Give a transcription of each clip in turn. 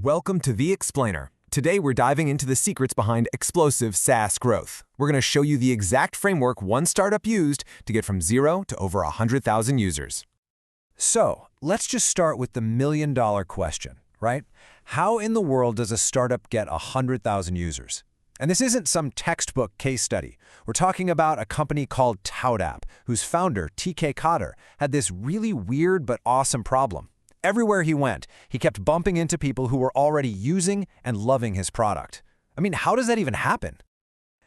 Welcome to The Explainer. Today we're diving into the secrets behind explosive SaaS growth. We're going to show you the exact framework one startup used to get from 0 to over 100,000 users. So, let's just start with the million-dollar question, right? How in the world does a startup get 100,000 users? And this isn't some textbook case study. We're talking about a company called ToutApp, whose founder, TK Cotter, had this really weird but awesome problem. Everywhere he went, he kept bumping into people who were already using and loving his product. I mean, how does that even happen?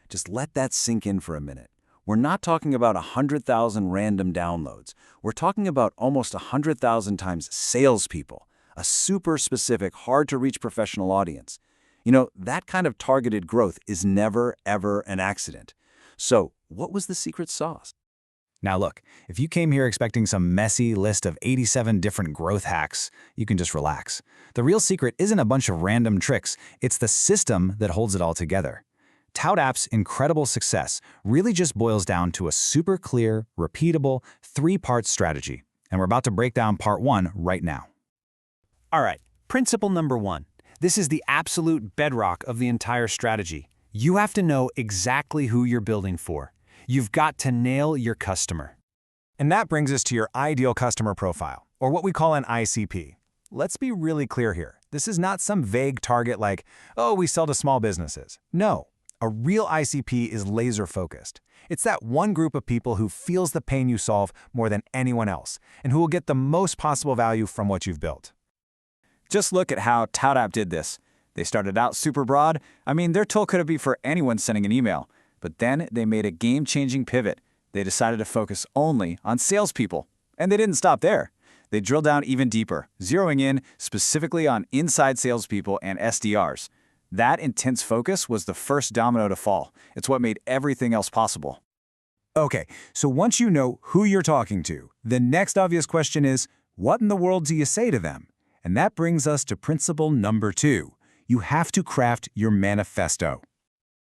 Just let that sink in for a minute. We're not talking about 100,000 random downloads. We're talking about almost 100,000 times salespeople, a super specific, hard-to-reach professional audience. You know, that kind of targeted growth is never, ever an accident. So, what was the secret sauce? Now look, if you came here expecting some messy list of 87 different growth hacks, you can just relax. The real secret isn't a bunch of random tricks, it's the system that holds it all together. ToutApp's incredible success really just boils down to a super clear, repeatable, three-part strategy. And we're about to break down part one right now. All right, principle number one. This is the absolute bedrock of the entire strategy. You have to know exactly who you're building for. You've got to nail your customer. And that brings us to your ideal customer profile, or what we call an ICP. Let's be really clear here. This is not some vague target like, oh, we sell to small businesses. No, a real ICP is laser-focused. It's that one group of people who feels the pain you solve more than anyone else, and who will get the most possible value from what you've built. Just look at how ToutApp did this. They started out super broad. I mean, their tool could be for anyone sending an email. But then they made a game-changing pivot. They decided to focus only on salespeople. And they didn't stop there. They drilled down even deeper, zeroing in specifically on inside salespeople and SDRs. That intense focus was the first domino to fall. It's what made everything else possible. Okay, so once you know who you're talking to, the next obvious question is, what in the world do you say to them? And that brings us to principle number two. You have to craft your manifesto.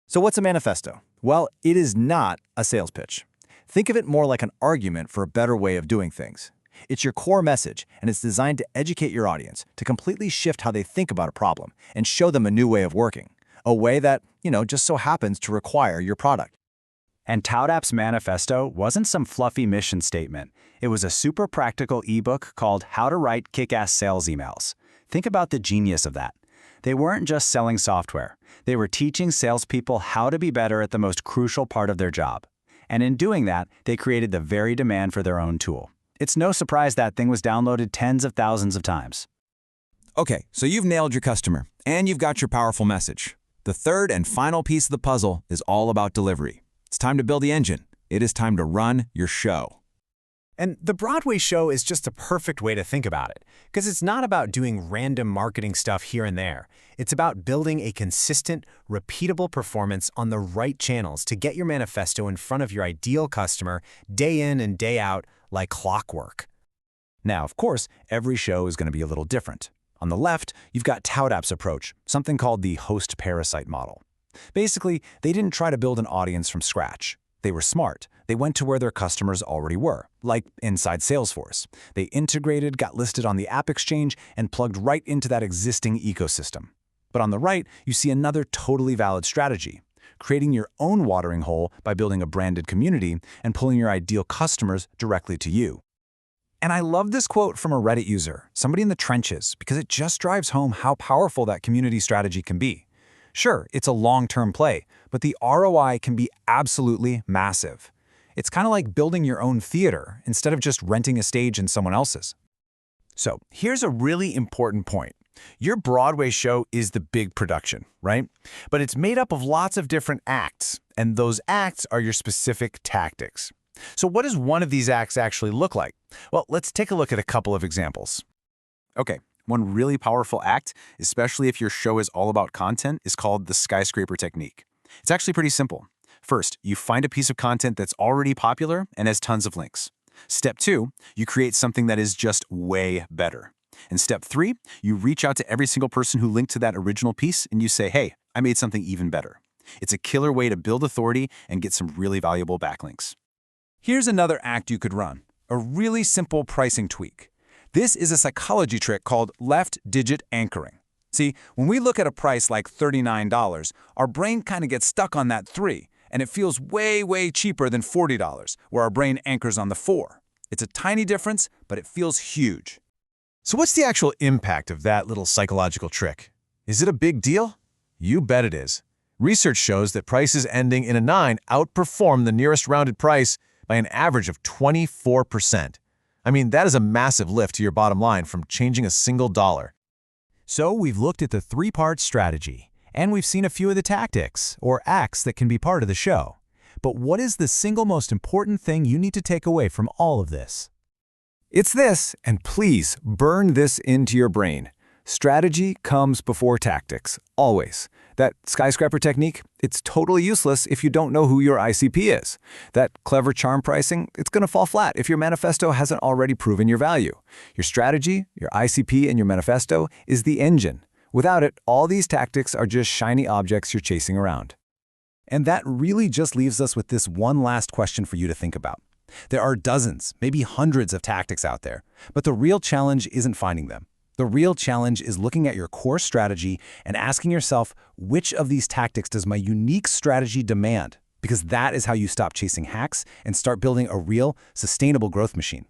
So what's a manifesto? Well, it is not a sales pitch. Think of it more like an argument for a better way of doing things. It's your core message, and it's designed to educate your audience, to completely shift how they think about a problem and show them a new way of working, a way that, just so happens to require your product. And ToutApp's manifesto wasn't some fluffy mission statement. It was a super practical ebook called How to Write Kick-Ass Sales Emails. Think about the genius of that. They weren't just selling software. They were teaching salespeople how to be better at the most crucial part of their job. And in doing that, they created the very demand for their own tool. It's no surprise that thing was downloaded tens of thousands of times. Okay, so you've nailed your customer, and you've got your powerful message. The third and final piece of the puzzle is all about delivery. It's time to build the engine. It is time to run your show. And the Broadway Show is just a perfect way to think about it, because it's not about doing random marketing stuff here and there. It's about building a consistent, repeatable performance on the right channels to get your manifesto in front of your ideal customer day in and day out like clockwork. Now, of course, every show is going to be a little different. On the left, you've got ToutApp's approach, something called the host-parasite model. Basically, they didn't try to build an audience from scratch. They were smart. They went to where their customers already were, like inside Salesforce. They integrated, got listed on the App Exchange, and plugged right into that existing ecosystem. But on the right, you see another totally valid strategy, creating your own watering hole by building a branded community and pulling your ideal customers directly to you. And I love this quote from a Reddit user, somebody in the trenches, because it just drives home how powerful that community strategy can be. Sure, it's a long-term play, but the ROI can be absolutely massive. It's kind of like building your own theater instead of just renting a stage in someone else's. So here's a really important point. Your Broadway show is the big production, right? But it's made up of lots of different acts, and those acts are your specific tactics. So what does one of these acts actually look like? Well, let's take a look at a couple of examples. Okay, one really powerful act, especially if your show is all about content, is called the skyscraper technique. It's actually pretty simple. First, you find a piece of content that's already popular and has tons of links. Step 2, you create something that is just way better. And step 3, you reach out to every single person who linked to that original piece and you say, hey, I made something even better. It's a killer way to build authority and get some really valuable backlinks. Here's another act you could run, a really simple pricing tweak. This is a psychology trick called left digit anchoring. See, when we look at a price like $39, our brain kind of gets stuck on that 3, and it feels way, way cheaper than $40, where our brain anchors on the 4. It's a tiny difference, but it feels huge. So what's the actual impact of that little psychological trick? Is it a big deal? You bet it is. Research shows that prices ending in a 9 outperform the nearest rounded price by an average of 24%. I mean, that is a massive lift to your bottom line from changing a single dollar. So we've looked at the 3-part strategy, and we've seen a few of the tactics, or acts, that can be part of the show. But what is the single most important thing you need to take away from all of this? It's this, and please burn this into your brain. Strategy comes before tactics, always. That skyscraper technique, it's totally useless if you don't know who your ICP is. That clever charm pricing, it's going to fall flat if your manifesto hasn't already proven your value. Your strategy, your ICP, and your manifesto is the engine. Without it, all these tactics are just shiny objects you're chasing around. And that really just leaves us with this one last question for you to think about. There are dozens, maybe hundreds of tactics out there, but the real challenge isn't finding them. The real challenge is looking at your core strategy and asking yourself, which of these tactics does my unique strategy demand? Because that is how you stop chasing hacks and start building a real, sustainable growth machine.